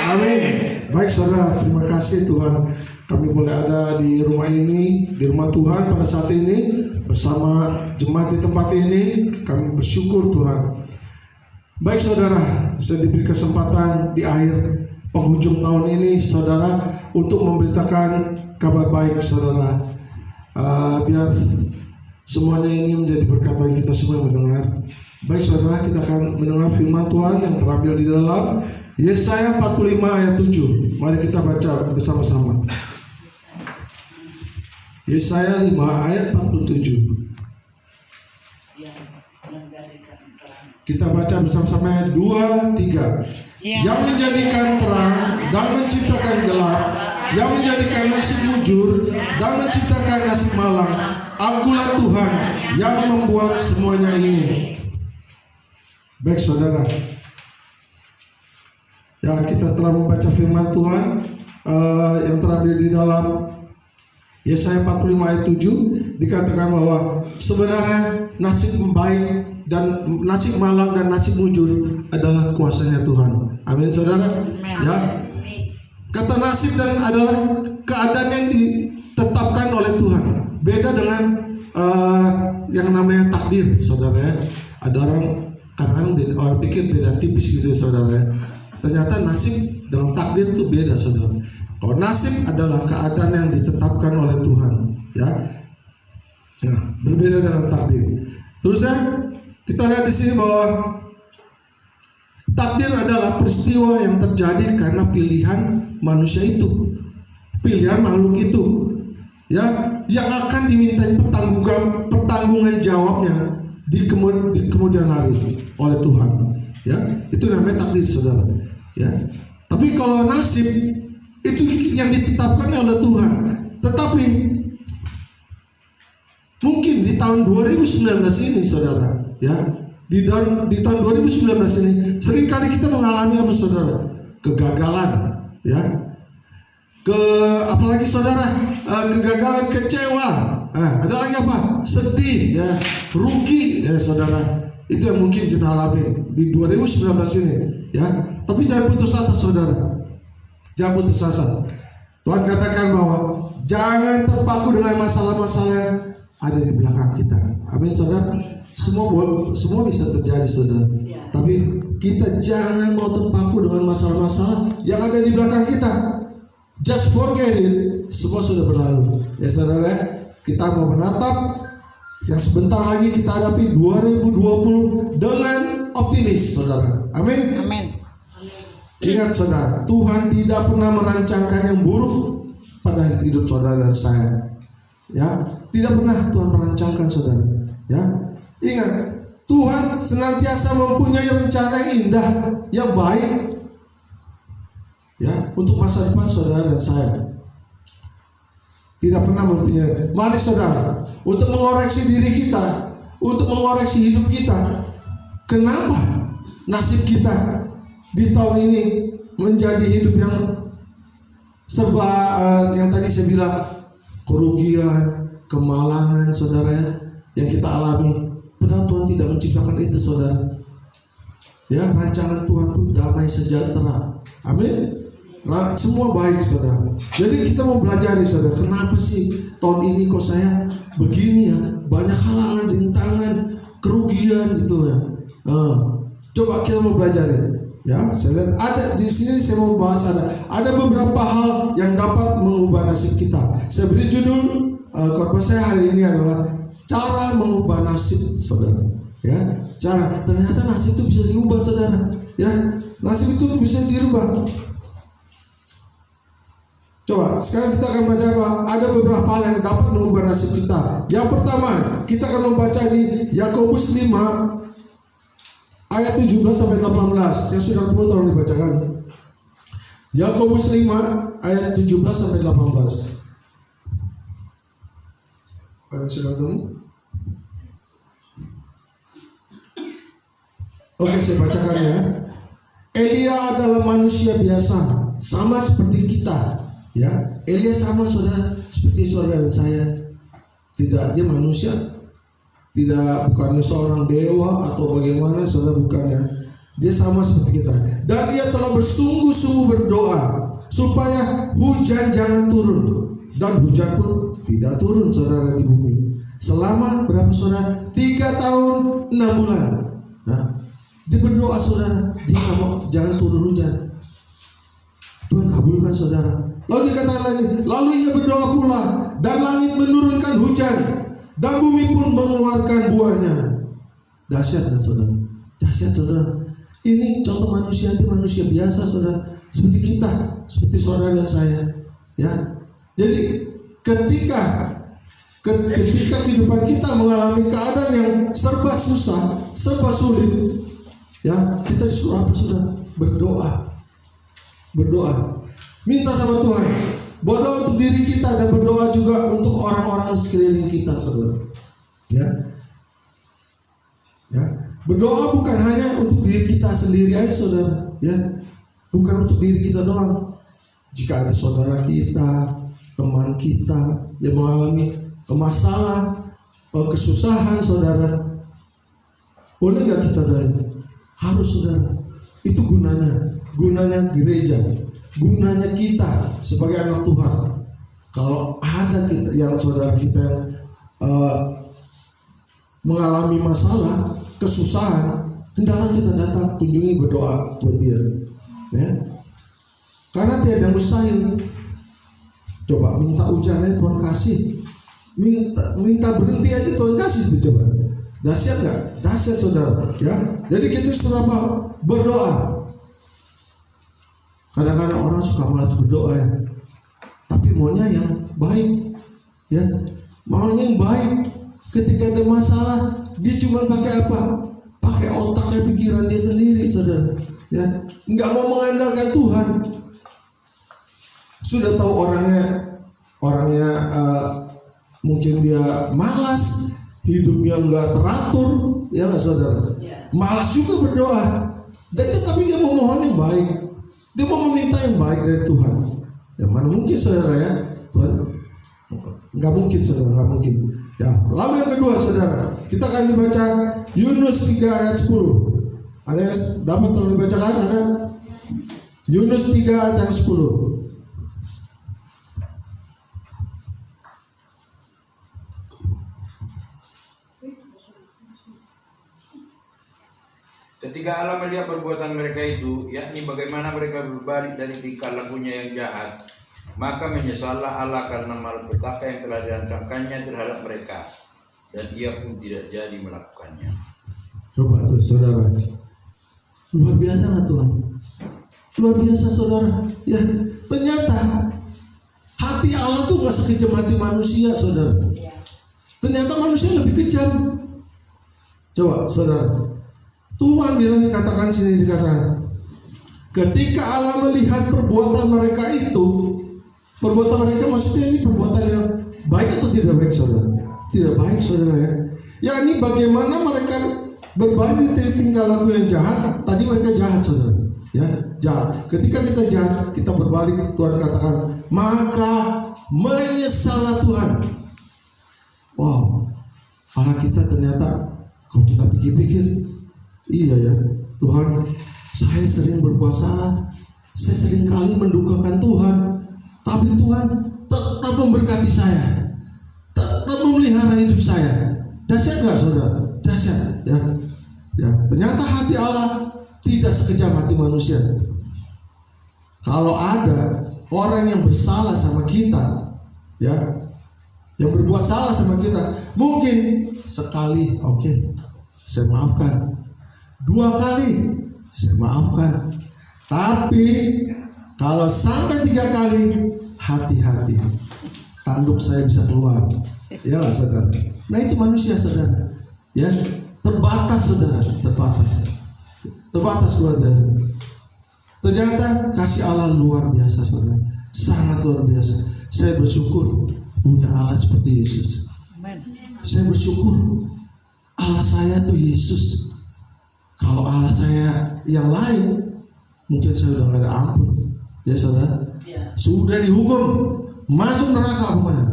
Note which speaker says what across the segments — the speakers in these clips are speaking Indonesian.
Speaker 1: Amin. Baik saudara, terima kasih Tuhan. Kami boleh ada di rumah ini, di rumah Tuhan pada saat ini bersama jemaat di tempat ini. Kami bersyukur Tuhan. Baik saudara, saya diberi kesempatan di akhir penghujung tahun ini saudara untuk memberitakan kabar baik saudara. Biar semuanya ini menjadi berkat bagi kita semua yang mendengar. Baik saudara, kita akan mendengar firman Tuhan yang terambil di dalam Yesaya 45 ayat 7. Mari kita baca bersama-sama. Yesaya 5 ayat 47. Kita baca bersama-sama ayat 2, 3. Yang menjadikan terang dan menciptakan gelap, yang menjadikan nasib mujur dan menciptakan nasib malang, Akulah Tuhan yang membuat semuanya ini. Baik saudara, ya kita telah membaca firman Tuhan yang terambil di dalam Yesaya 45 ayat 7. Dikatakan bahwa sebenarnya nasib baik dan nasib malang dan nasib mujur adalah kuasanya Tuhan. Amin saudara. Ya, kata nasib dan adalah keadaan yang ditetapkan oleh Tuhan. Beda dengan yang namanya takdir saudara ya. Ada orang pikir beda tipis gitu saudara ya. Ternyata nasib dengan takdir itu beda saudara. Kalau nasib adalah keadaan yang ditetapkan oleh Tuhan ya. Nah, berbeda dengan takdir. Terus ya, kita lihat di sini bahwa takdir adalah peristiwa yang terjadi karena pilihan manusia itu, pilihan makhluk itu, ya, yang akan dimintai pertanggungan jawabnya di kemudian hari oleh Tuhan. Ya, itu namanya takdir, saudara. Ya, tapi kalau nasib itu yang ditetapkan oleh Tuhan. Tetapi mungkin di tahun 2019 ini, saudara, ya, di tahun 2019 ini seringkali kita mengalami apa saudara? Kegagalan, ya. Apalagi saudara, kegagalan, kecewa. Ada lagi apa? Sedih, ya, rugi, ya saudara. Itu yang mungkin kita alami di 2019 ini, ya. Tapi jangan putus asa saudara. Jangan putus asa. Tuhan katakan bahwa jangan terpaku dengan masalah-masalah yang ada di belakang kita. Amin saudara. Semua bisa terjadi saudara. Tapi kita jangan mau terpaku dengan masalah-masalah yang ada di belakang kita. Just forget it. Semua sudah berlalu. Ya saudara, kita mau menatap yang sebentar lagi kita hadapi 2020 dengan optimis saudara. Amin.
Speaker 2: Amin.
Speaker 1: Ingat saudara, Tuhan tidak pernah merancangkan yang buruk pada hidup saudara dan saya. Ya, tidak pernah Tuhan merancangkan saudara. Ya, ingat, Tuhan senantiasa mempunyai rencana yang indah, yang baik, ya, untuk masa depan saudara dan saya. Tidak pernah mempunyai. Mari saudara, untuk mengoreksi diri kita, untuk mengoreksi hidup kita. Kenapa nasib kita di tahun ini menjadi hidup yang serba yang tadi saya bilang, kerugian, kemalangan saudara yang kita alami. Padahal Tuhan tidak menciptakan itu saudara. Ya, rancangan Tuhan itu damai sejahtera. Amin. Nah, semua baik saudara. Jadi kita mau belajar saudara, kenapa sih tahun ini kok saya begini ya, banyak halangan, rintangan, kerugian gitu ya. Coba kita mau belajar ya. Saya lihat ada di sini, saya mau bahas ada beberapa hal yang dapat mengubah nasib kita. Saya beri judul khotbah saya hari ini adalah cara mengubah nasib saudara. Ya, cara. Ternyata nasib itu bisa diubah saudara. Ya, nasib itu bisa dirubah. Coba sekarang kita akan baca apa? Ada beberapa hal yang dapat mengubah nasib kita. Yang pertama, kita akan membaca di Yakobus 5 ayat 17 sampai 18. Yang sudah ketemu tolong dibacakan. Yakobus 5 ayat 17 sampai 18. Ada yang sudah ketemu? Oke, saya bacakan ya. Elia adalah manusia biasa, sama seperti kita. Ya, Elia sama saudara, seperti saudara dan saya. Tidak, dia manusia. Bukannya seorang dewa atau bagaimana saudara, bukannya. Dia sama seperti kita. Dan ia telah bersungguh-sungguh berdoa supaya hujan jangan turun. Dan hujan pun tidak turun, saudara, di bumi. Selama berapa, saudara? 3 tahun 6 bulan. Nah, dia berdoa, saudara, dia mau jangan turun hujan. Tuhan kabulkan, saudara. Lalu dikatakan lagi, lalu ia berdoa pula, dan langit menurunkan hujan, dan bumi pun mengeluarkan buahnya. Dahsyat kan, saudara? Dahsyat, saudara. Ini contoh manusia, itu manusia biasa, saudara, seperti kita, seperti saudara dan saya, ya. Jadi ketika kehidupan kita mengalami keadaan yang serba susah, serba sulit, ya, kita disuruh apa, saudara? Berdoa, minta sama Tuhan, berdoa untuk diri kita dan berdoa juga untuk orang-orang di sekeliling kita, saudara. Ya. Berdoa bukan hanya untuk diri kita sendiri aja, saudara. Ya, bukan untuk diri kita doang. Jika ada saudara kita, teman kita yang mengalami masalah, kesusahan, saudara, boleh nggak kita doain? Harus, saudara. Itu gunanya gereja, gunanya kita sebagai anak Tuhan. Kalau ada kita yang saudara kita yang mengalami masalah, kesusahan, hendaklah kita datang kunjungi, berdoa buat dia, ya. Karena tiada yang mustahil. Coba minta hujannya Tuhan kasih, minta berhenti aja Tuhan kasih, coba. Dahsyat nggak? Dahsyat, saudara, ya. Jadi kita suruh apa? Berdoa. Kadang-kadang orang suka malas berdoa, ya. Tapi maunya yang baik, ya. Maunya yang baik. Ketika ada masalah, dia cuma pakai apa? Pakai otaknya, pikiran dia sendiri, saudara. Ya, nggak mau mengandalkan Tuhan. Sudah tahu orangnya mungkin dia malas, hidupnya nggak teratur, ya nggak, saudara? Malas juga berdoa. Dan tapi dia mau mohon yang baik. Dia mau meminta yang baik dari Tuhan. Ya, mana mungkin, saudara, ya, Tuhan? Nggak mungkin, saudara, nggak mungkin. Ya, lalu yang kedua, saudara, kita akan dibaca Yunus 3 ayat 10. Ada yang dapat tolong dibacakan? Ada? Yunus 3 ayat 10.
Speaker 2: Ketika Allah melihat perbuatan mereka itu, yakni bagaimana mereka berbalik dari tingkah lakunya yang jahat, maka menyesallah Allah karena malapetaka yang telah dirancangkannya terhadap mereka, dan ia pun tidak jadi melakukannya.
Speaker 1: Coba tuh, saudara, luar biasa nggak Tuhan? Luar biasa, saudara. Ya, ternyata hati Allah tuh nggak sekejam hati manusia, saudara. Ternyata manusia lebih kejam. Coba, saudara, Tuhan bilang, dikatakan sini, dikatakan, ketika Allah melihat perbuatan mereka itu, perbuatan mereka maksudnya ini perbuatan yang baik atau tidak baik, saudara? Tidak baik, saudara, ya. Yakni bagaimana mereka berbalik dari tingkah laku yang jahat. Tadi mereka jahat, saudara, ya, jahat. Ketika kita jahat, kita berbalik, Tuhan katakan, maka menyesallah Tuhan. Wow, Allah kita ternyata, kalau kita pikir-pikir, iya ya, Tuhan, saya sering berbuat salah, saya sering kali mendukakan Tuhan, tapi Tuhan tetap memberkati saya, tetap memelihara hidup saya. Dahsyat nggak, saudara? Dahsyat, ya. Ya, ternyata hati Allah tidak sekejam hati manusia. Kalau ada orang yang bersalah sama kita, ya, yang berbuat salah sama kita, mungkin sekali, oke, saya maafkan. 2 kali, saya maafkan. Tapi kalau sampai 3 kali, hati-hati, tanduk saya bisa keluar. Ya lah, saudara. Nah, itu manusia, saudara. Ya, terbatas, saudara, terbatas luar biasa. Ternyata kasih Allah luar biasa, saudara, sangat luar biasa. Saya bersyukur punya Allah seperti Yesus. Saya bersyukur Allah saya tuh Yesus. Kalau Allah saya yang lain, mungkin saya udah gak ada ampun, ya, saudara. Sudah dihukum, masuk neraka pokoknya.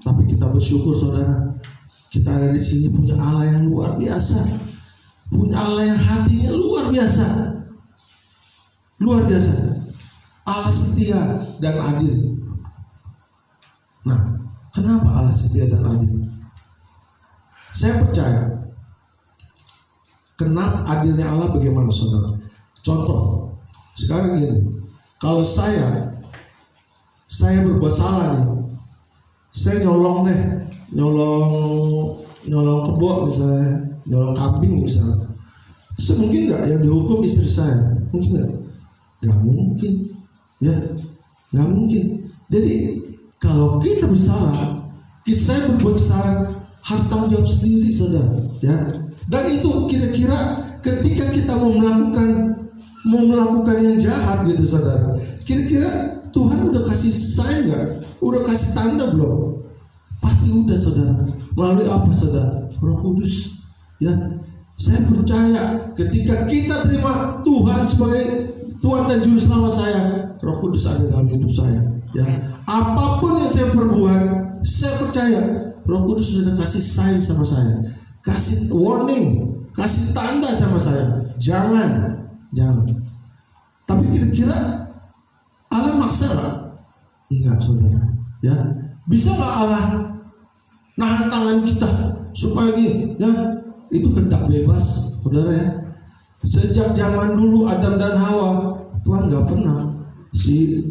Speaker 1: Tapi kita bersyukur, saudara, kita ada di sini punya Allah yang luar biasa. punya Allah yang hatinya luar biasa. Luar biasa. Allah setia dan adil. Nah, kenapa Allah setia dan adil? Saya percaya. Kenapa adilnya Allah bagaimana, saudara? Contoh, sekarang gini, kalau saya berbuat salah nih, saya nyolong kebo misalnya, nyolong kambing misalnya, terus mungkin nggak yang dihukum istri saya? Mungkin nggak? Nggak mungkin, ya, nggak mungkin. Jadi kalau kita bersalah, saya berbuat kesalahan, harus tanggung jawab sendiri, saudara, ya. Dan itu kira-kira ketika kita mau melakukan yang jahat gitu, saudara, kira-kira Tuhan udah kasih sign nggak? Udah kasih tanda belum? Pasti udah, saudara. Melalui apa, saudara? Roh Kudus, ya. Saya percaya ketika kita terima Tuhan sebagai Tuhan dan Juru Selamat saya, Roh Kudus ada dalam hidup saya, ya. Apapun yang saya perbuat, saya percaya Roh Kudus sudah kasih sign sama saya, kasih warning, kasih tanda sama saya. Jangan. Tapi kira-kira Allah maksa nggak? Enggak, saudara. Ya, bisa nggak Allah nahan tangan kita supaya gini? Ya, itu kehendak bebas, saudara, ya. Sejak zaman dulu Adam dan Hawa, Tuhan nggak pernah si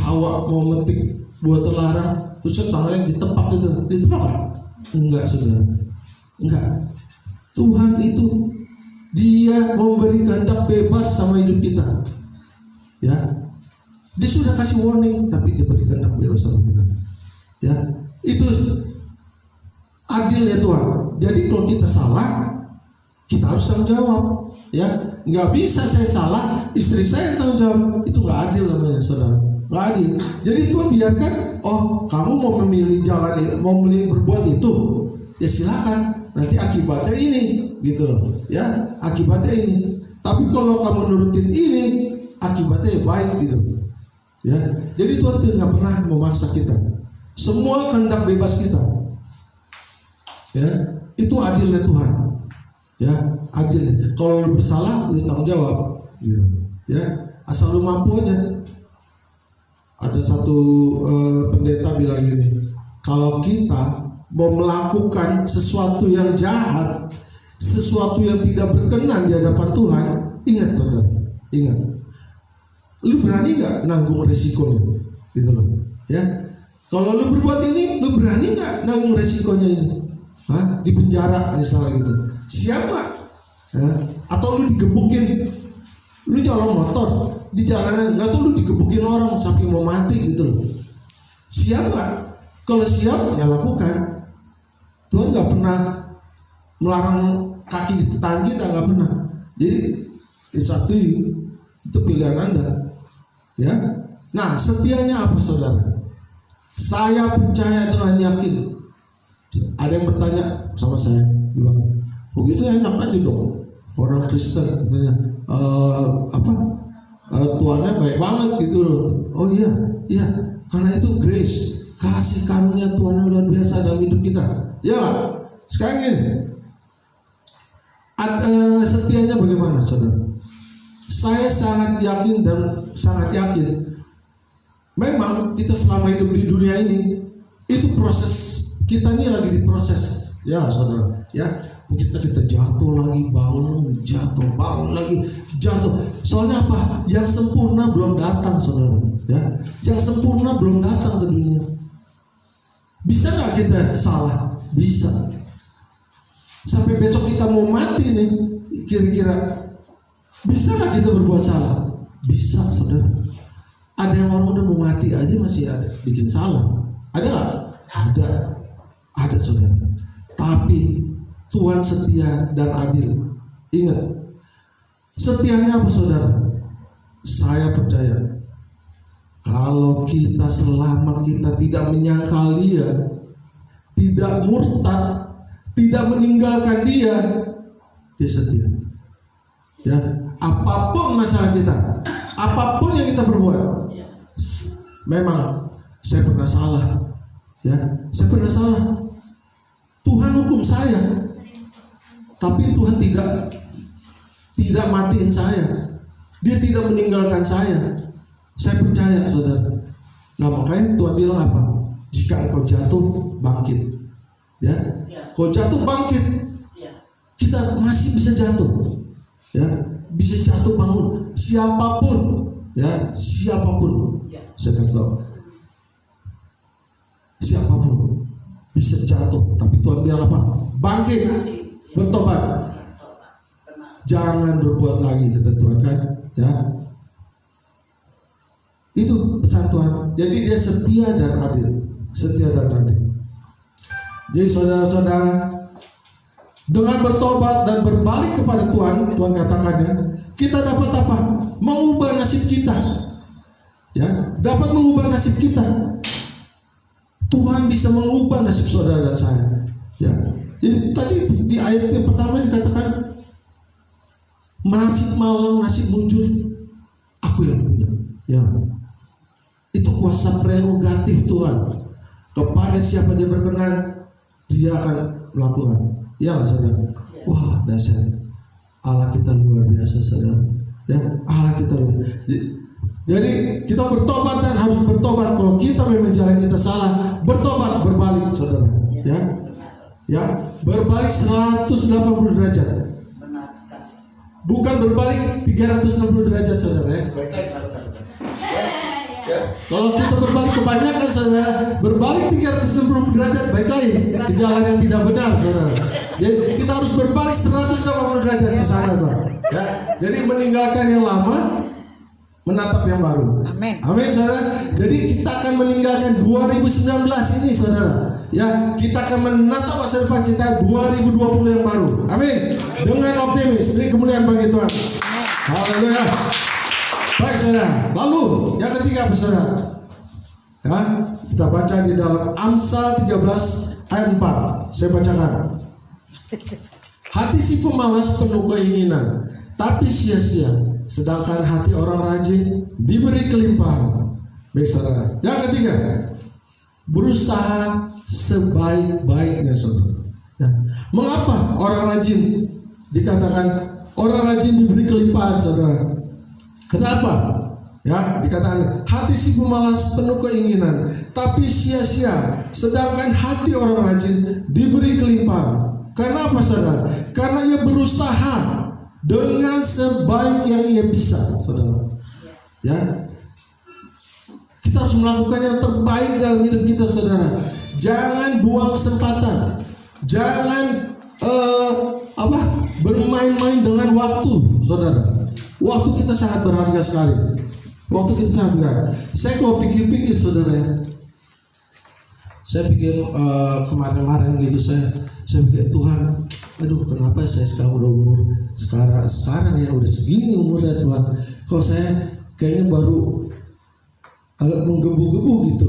Speaker 1: Hawa mau metik buah terlarang, terus tangannya ditepak gitu, ditepak nggak? Enggak, saudara. Enggak. Tuhan itu Dia memberi kehendak bebas sama hidup kita, ya. Dia sudah kasih warning, tapi Dia beri kehendak bebas sama kita, ya. Itu adilnya Tuhan. Jadi kalau kita salah, kita harus tanggung jawab, ya. Nggak bisa saya salah, istri saya yang tanggung jawab. Itu nggak adil namanya, saudara. Nggak adil. Jadi Tuhan biarkan, oh kamu mau memilih jalan, mau berbuat itu, ya silakan. Nanti akibatnya ini, gitu loh, ya. Akibatnya ini. Tapi kalau kamu nurutin ini, akibatnya baik, gitu, ya. Jadi Tuhan tidak pernah memaksa kita. Semua kehendak bebas kita, ya. Itu adilnya Tuhan, ya. Adil. Kalau lu bersalah, lu tanggung jawab, gitu, ya. Asal lu mampu aja. Ada satu pendeta bilang gini, kalau kita mau melakukan sesuatu yang jahat, sesuatu yang tidak berkenan di hadapan Tuhan, ingat, saudara, ingat, lu berani nggak nanggung resikonya, gitu loh, ya. Kalau lu berbuat ini, lu berani nggak nanggung resikonya ini? Di penjara misalnya gitu, siap nggak? Ya? Atau lu digebukin, lu nyolong motor di jalanan, nggak tuh lu digebukin orang sampai mau mati, gitu loh, siap nggak? Kalau siap, ya lakukan. Tuhan nggak pernah melarang kaki di tangan kita, nggak pernah. Jadi satu itu pilihan Anda, ya. Nah, setianya apa, saudara? Saya percaya dengan yakin. Ada yang bertanya sama saya, bilang, "Oh gitu enak aja dong, orang Kristen katanya, Tuhannya baik banget gitu loh." Oh iya, karena itu grace, kasih karunia Tuhan yang luar biasa dalam hidup kita. Ya, sekarang ini setianya bagaimana, saudara? Saya sangat yakin dan sangat yakin. Memang kita selama hidup di dunia ini, itu proses kita ini lagi diproses, ya, saudara. Ya, kita jatuh lagi, bangun lagi, jatuh, bangun lagi, jatuh. Soalnya apa? Yang sempurna belum datang, saudara. Ya, yang sempurna belum datang ke dunia. Bisa nggak kita salah? Bisa. Sampai besok kita mau mati nih, kira-kira bisa nggak kita berbuat salah? Bisa, saudara. Ada yang orang udah mau mati aja masih ada bikin salah. Ada nggak? Ada, saudara. Tapi Tuhan setia dan adil. Ingat, setianya apa, saudara? Saya percaya kalau kita selama kita tidak menyangkal Dia, tidak murtad, tidak meninggalkan Dia setia. Ya, apapun masalah kita, apapun yang kita perbuat, memang saya pernah salah, ya, saya pernah salah. Tuhan hukum saya, Tapi Tuhan tidak matiin saya. Dia tidak meninggalkan saya. Saya percaya, saudara. Nah, makanya Tuhan bilang apa? Jika engkau jatuh, bangkit. Ya, kau jatuh, bangkit. Kita masih bisa jatuh. Ya, bisa jatuh, bangun. Siapapun, ya, siapapun. Saya kasih tahu. Siapapun bisa jatuh, tapi Tuhan bilang apa? Bangkit, bertobat. Jangan berbuat lagi, kata Tuhan, kan? Ya, itu pesan Tuhan. Jadi dia setia dan adil, setia dan adil. Jadi saudara-saudara, dengan bertobat dan berbalik kepada Tuhan, Tuhan katakannya, kita dapat apa? Mengubah nasib kita. Ya, dapat mengubah nasib kita. Tuhan bisa mengubah nasib saudara dan saya. Ya, jadi tadi di ayat yang pertama dikatakan, nasib malang, nasib muncul, aku yang punya. Ya, itu kuasa prerogatif Tuhan. Kepada siapa dia berkenan, dia akan melakukan. Ya, saudara. Wah, dahsyat. Allah kita luar biasa, saudara. Ya, Allah kita luar. Jadi kita bertobat dan harus bertobat. Kalau kita memang jalan kita salah, bertobat, berbalik, saudara. Ya, ya, berbalik 180 derajat. Bukan berbalik 360 derajat, saudara. Ya. Kalau kita berbalik kebanyakan, saudara, berbalik 360 derajat, baik lagi ke jalan yang tidak benar, saudara. Jadi kita harus berbalik 180 derajat ke sana, saudara. Ya. Jadi meninggalkan yang lama, menatap yang baru.
Speaker 3: Amin.
Speaker 1: Amin, saudara. Jadi kita akan meninggalkan 2019 ini, saudara. Ya, kita akan menatap masa depan kita 2020 yang baru. Amin. Dengan optimis, beri kemuliaan bagi Tuhan. Haleluya. Baik, saudara. Lalu yang ketiga, saudara. Ya, kita baca di dalam Amsal 13 ayat 4. Saya bacakan. Hati si pemalas penuh keinginan, tapi sia-sia. Sedangkan hati orang rajin diberi kelimpahan. Baik, saudara. Yang ketiga, berusaha sebaik-baiknya, saudara. Ya. Mengapa orang rajin dikatakan orang rajin diberi kelimpahan, saudara? Kenapa? Ya, dikatakan hati si pemalas penuh keinginan, tapi sia-sia. Sedangkan hati orang rajin diberi kelimpahan. Kenapa, saudara? Karena ia berusaha dengan sebaik yang ia bisa, saudara. Ya, kita harus melakukan yang terbaik dalam hidup kita, saudara. Jangan buang kesempatan. Jangan bermain-main dengan waktu, saudara. Waktu kita sangat berharga sekali. Waktu kita sangat berharga. Saya kalau pikir-pikir, saudara, saya pikir kemarin-kemarin gitu, saya pikir, Tuhan, aduh, kenapa saya sekarang udah umur sekarang ya udah segini umurnya, Tuhan. Kok saya kayaknya baru agak menggebu-gebu gitu,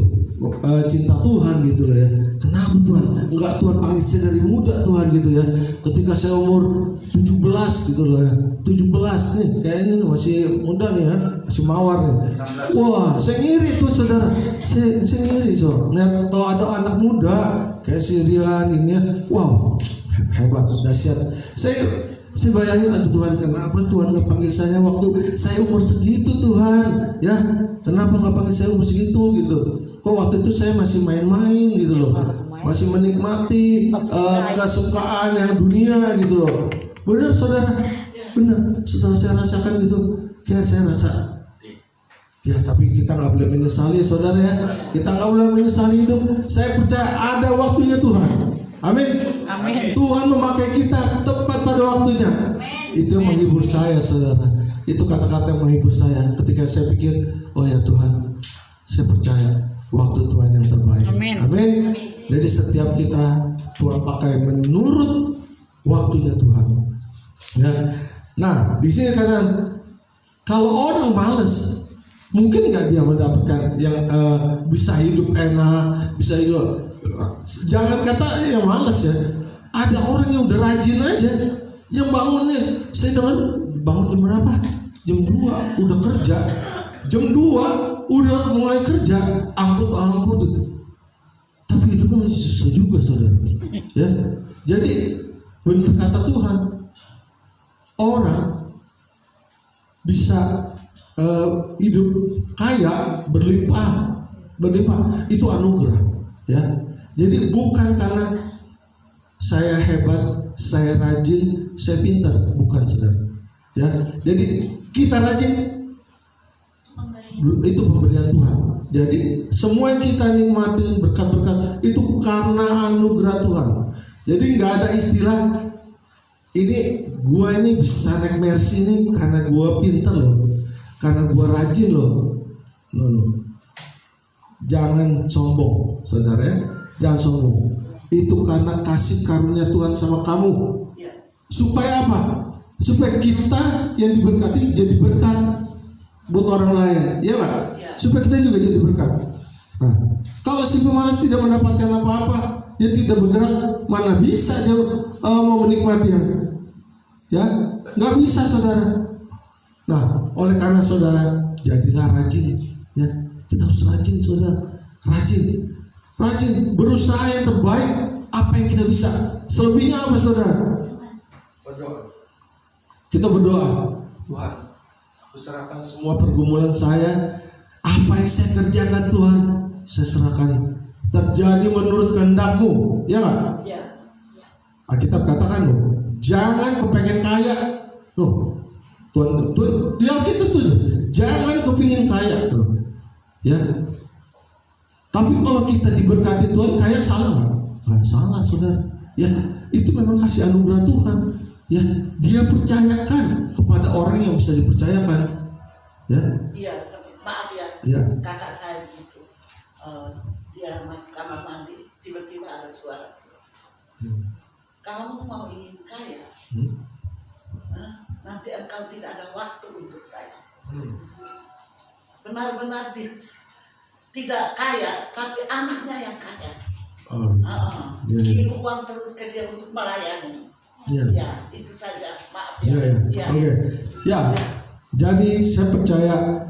Speaker 1: cinta Tuhan gitu loh ya. Kenapa, Tuhan? Enggak, Tuhan panggil saya dari muda, Tuhan, gitu ya. Ketika saya umur 17 gitu loh ya. 17 nih, kayaknya masih muda nih ya, masih mawar nih. Wah, saya ngiri tuh, saudara. Saya ngiri, so. Nah, kalau ada anak muda kayak si Rian ini ya, wow, hebat, dahsyat. Saya bayangin, aduh Tuhan, kenapa Tuhan nggak panggil saya waktu saya umur segitu, Tuhan? Ya, kenapa nggak panggil saya umur segitu gitu? Kok waktu itu saya masih main-main gitu loh, masih menikmati kesukaan yang dunia gitu loh. Benar, saudara, benar. Setelah saya rasakan gitu, kayak saya rasa, ya, tapi kita nggak boleh menyesali, saudara ya. Kita nggak boleh menyesali hidup. Saya percaya ada waktunya Tuhan. Amin.
Speaker 3: Amin.
Speaker 1: Tuhan memakai kita tepat pada waktunya. Itu yang menghibur saya, saudara. Itu kata-kata yang menghibur saya. Ketika saya pikir, oh ya Tuhan, saya percaya waktu Tuhan yang terbaik.
Speaker 3: Amin.
Speaker 1: Amin. Jadi setiap kita Tuhan pakai menurut waktunya Tuhan. Ya. Nah, di sini katakan, kalau orang malas, mungkin nggak dia mendapatkan yang bisa hidup enak, bisa hidup. Jangan kata yang malas ya. Ada orang yang udah rajin aja, yang bangunnya, saya dengar bangun jam berapa? Jam 2 udah kerja. Jam 2 udah mulai kerja, angkut. Tapi hidupnya masih susah juga, saudara. Ya. Jadi benar kata Tuhan, orang bisa hidup kaya, berlimpah itu anugerah, ya. Jadi bukan karena saya hebat, saya rajin, saya pintar, bukan, saudara. Ya, jadi kita rajin itu pemberian Tuhan. Jadi semua yang kita nikmatin berkat-berkat itu karena anugerah Tuhan. Jadi nggak ada istilah ini gua ini bisa naik Mercy ini karena gua pintar loh, karena gua rajin loh. No. Jangan sombong, saudara ya. Jangan sombong. Itu karena kasih karunia Tuhan sama kamu. Supaya apa? Supaya kita yang diberkati jadi berkat buat orang lain, ya nggak? Supaya kita juga jadi berkat. Nah, kalau si pemalas tidak mendapatkan apa-apa, dia tidak bergerak, mana bisa dia mau menikmatinya? Ya, nggak bisa, saudara. Nah, oleh karena saudara jadilah rajin, ya. Kita harus rajin, saudara. Rajin, berusaha yang terbaik apa yang kita bisa. Selebihnya apa, saudara? Berdoa. Kita berdoa, Tuhan, aku serahkan semua pergumulan saya, apa yang saya kerjakan Tuhan, saya serahkan terjadi menurut kehendak-Mu, ya nggak? Ya. Alkitab katakan loh, jangan kepengen kaya, loh, Tuhan di Alkitab tuh, jangan kepingin kaya, loh, ya. Tapi kalau kita diberkati Tuhan, kaya salah nggak? Nggak salah, saudara. Ya, itu memang kasih anugerah Tuhan. Ya, dia percayakan kepada orang yang bisa dipercayakan. Ya. Iya, maaf ya. Kakak saya gitu. Dia masuk kamar mandi, tiba-tiba ada suara. Kamu mau ingin kaya? Nanti engkau tidak ada waktu untuk saya. Benar-benar tidak kaya, tapi anaknya yang kaya. Kirim uang terus ke dia untuk melayani. Ya, itu saja. Maaf ya. Oke. Ya. Jadi saya percaya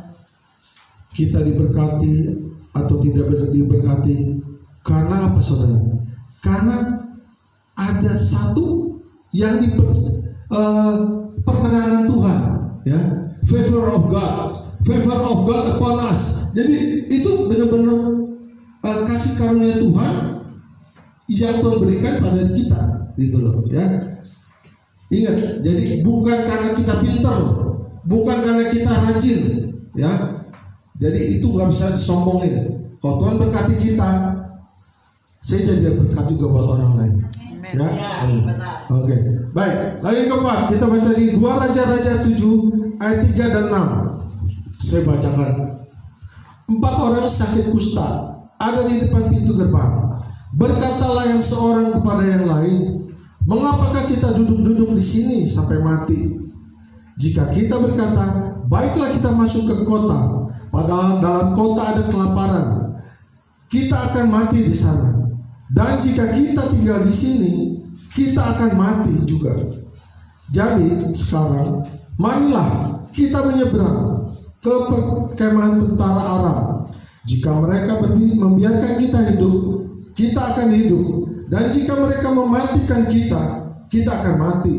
Speaker 1: kita diberkati atau tidak diberkati karena apa, saudara? Karena ada satu yang perkenanan Tuhan, ya, favor of God upon us. Jadi itu benar-benar kasih karunia Tuhan yang Tuhan berikan pada kita, gitu loh, ya. Ingat, jadi bukan karena kita pintar, bukan karena kita rajin, ya. Jadi itu nggak bisa disombongin. Kalau Tuhan berkati kita, saya jadi berkat juga buat orang lain. Ya, oke. Baik, lalu yang keempat kita baca di 2 Raja-Raja 7 ayat 3 dan 6. Saya bacakan. 4 orang sakit kusta ada di depan pintu gerbang. Berkatalah yang seorang kepada yang lain, mengapakah kita duduk-duduk di sini sampai mati? Jika kita berkata, baiklah kita masuk ke kota, padahal dalam kota ada kelaparan, kita akan mati di sana. Dan jika kita tinggal di sini, kita akan mati juga. Jadi sekarang, marilah kita menyeberang ke perkemahan tentara Aram. Jika mereka membiarkan kita hidup, kita akan hidup. Dan jika mereka mematikan kita, kita akan mati.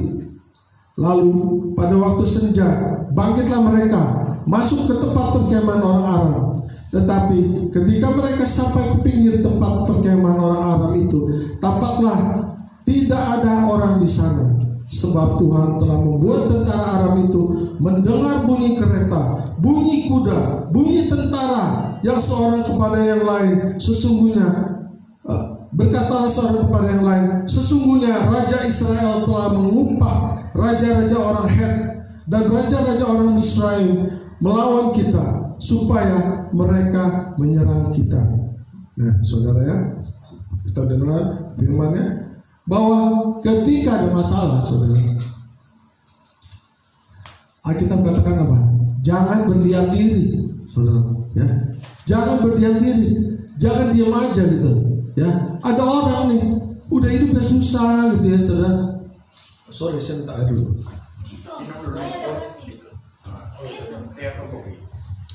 Speaker 1: Lalu pada waktu senja, bangkitlah mereka, masuk ke tempat perkemahan orang Aram. Tetapi ketika mereka sampai ke pinggir tempat perkemahan orang Aram itu, tampaklah tidak ada orang di sana. Sebab Tuhan telah membuat tentara Aram itu mendengar bunyi kereta, bunyi kuda, bunyi tentara, yang seorang kepada yang lain, sesungguhnya berkatalah seorang kepada yang lain, sesungguhnya Raja Israel telah mengupah raja-raja orang Het dan raja-raja orang Misraim melawan kita, supaya mereka menyerang kita. Nah, saudara ya, kita dengar firman-Nya bahwa ketika ada masalah, saudara, Alkitab katakan apa? Jangan berdiam diri, saudara. Ya, jangan berdiam diri, jangan diam aja gitu. Ya, ada orang nih udah hidupnya susah gitu ya, saudara. Sorry, saya minta air dulu.
Speaker 3: Saya ada kasih.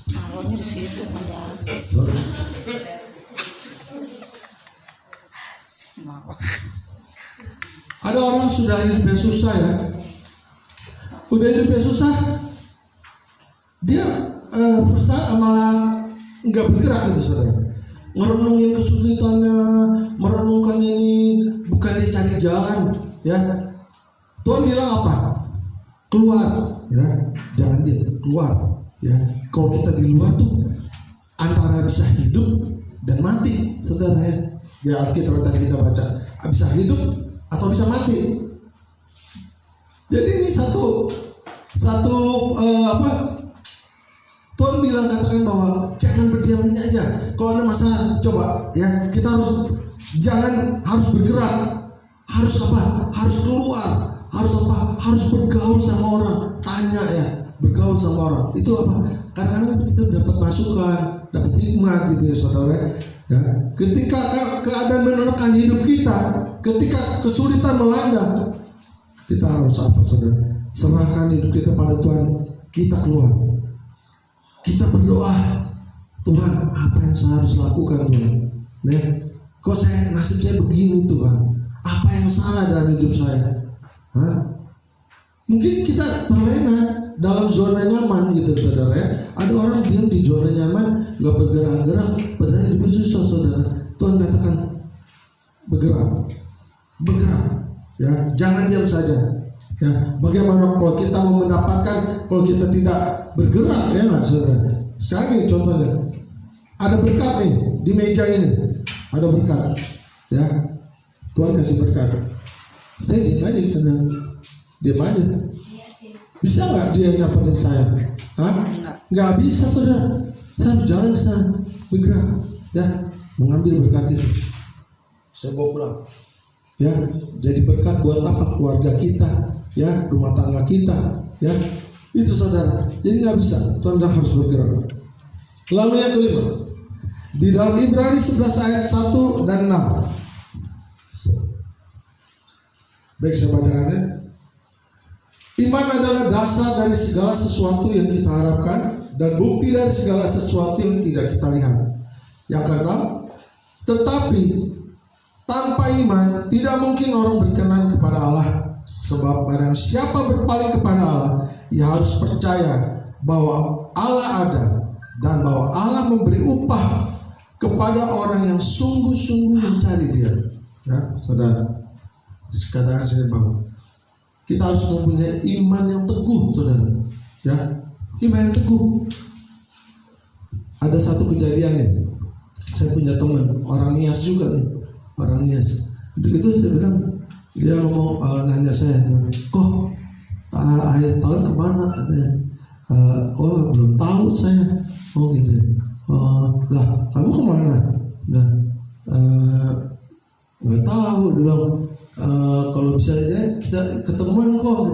Speaker 3: Taruhnya di situ pada atas.
Speaker 1: Ada orang sudah hidupnya susah ya. udah hidupnya susah, dia berusaha malah nggak bergerak gitu saudara. Merenungin kesulitannya, merenungkan ini, bukan dia cari jalan, ya. Tuhan bilang apa? Keluar, ya, jangan dia keluar, ya. Kalau kita di luar tuh antara bisa hidup dan mati, saudara ya. Di Alkitab yang tadi kita baca, bisa hidup atau bisa mati. Jadi ini satu Tuhan bilang, katakan bahwa jangan berdiam diri aja. Kalau ada masalah, coba ya, kita harus bergerak, harus keluar, harus bergaul sama orang, tanya ya, bergaul sama orang. Itu kadang-kadang kita dapat masukan, dapat hikmat gitu ya saudara. Ya, ketika keadaan menekan hidup kita, ketika kesulitan melanda, kita harus saudara? Serahkan hidup kita pada Tuhan. Kita keluar. Kita berdoa, Tuhan, apa yang saya harus lakukan Tuhan? Kok nasib saya begini Tuhan? Apa yang salah dalam hidup saya? Mungkin kita terlena dalam zona nyaman gitu saudara ya. Ada orang diam di zona nyaman, nggak bergerak-gerak, padahal hidupnya susah saudara. Tuhan katakan bergerak, ya, jangan diam saja. Ya, bagaimana kalau kita mau mendapatkan, kalau kita tidak bergerak, ya nggak saudara? Sekarang ini contohnya, ada berkat nih di meja ini, ada berkat, ya, Tuhan kasih berkat. Saya diam aja saudara, diam aja. Bisa nggak dia nyaperin saya? Nggak bisa saudara. Saya harus jalan ke sana, bergerak, ya, mengambil berkat itu. Saya bawa pulang, ya, jadi berkat buat apa? Keluarga kita, ya, rumah tangga kita, ya, itu saudara. Jadi nggak bisa, Tuhan harus bergerak. Lalu yang kelima, di dalam Ibrani 11 ayat 1 dan 6. Baik, saya bacakannya. Iman adalah dasar dari segala sesuatu yang kita harapkan dan bukti dari segala sesuatu yang tidak kita lihat. Yang keenam, tetapi tanpa iman tidak mungkin orang berkenan kepada Allah. Sebab barang siapa berpaling kepada Allah, ia harus percaya bahwa Allah ada dan bahwa Allah memberi upah kepada orang yang sungguh-sungguh mencari Dia. Ya, saudara. Katakan saya bahwa kita harus mempunyai iman yang teguh, saudara. Ya, iman yang teguh. Ada satu kejadian nih. Saya punya teman orang Nias juga nih, orang Nias. Itu saya bilang, dia ngomong, nanya saya, kok akhir tahun kemana? Oh, belum tahu saya. Oh gitu. Lah, kamu kemana? Nah, nggak tahu. Dia bilang, kalau bisa aja kita ketemuan kok.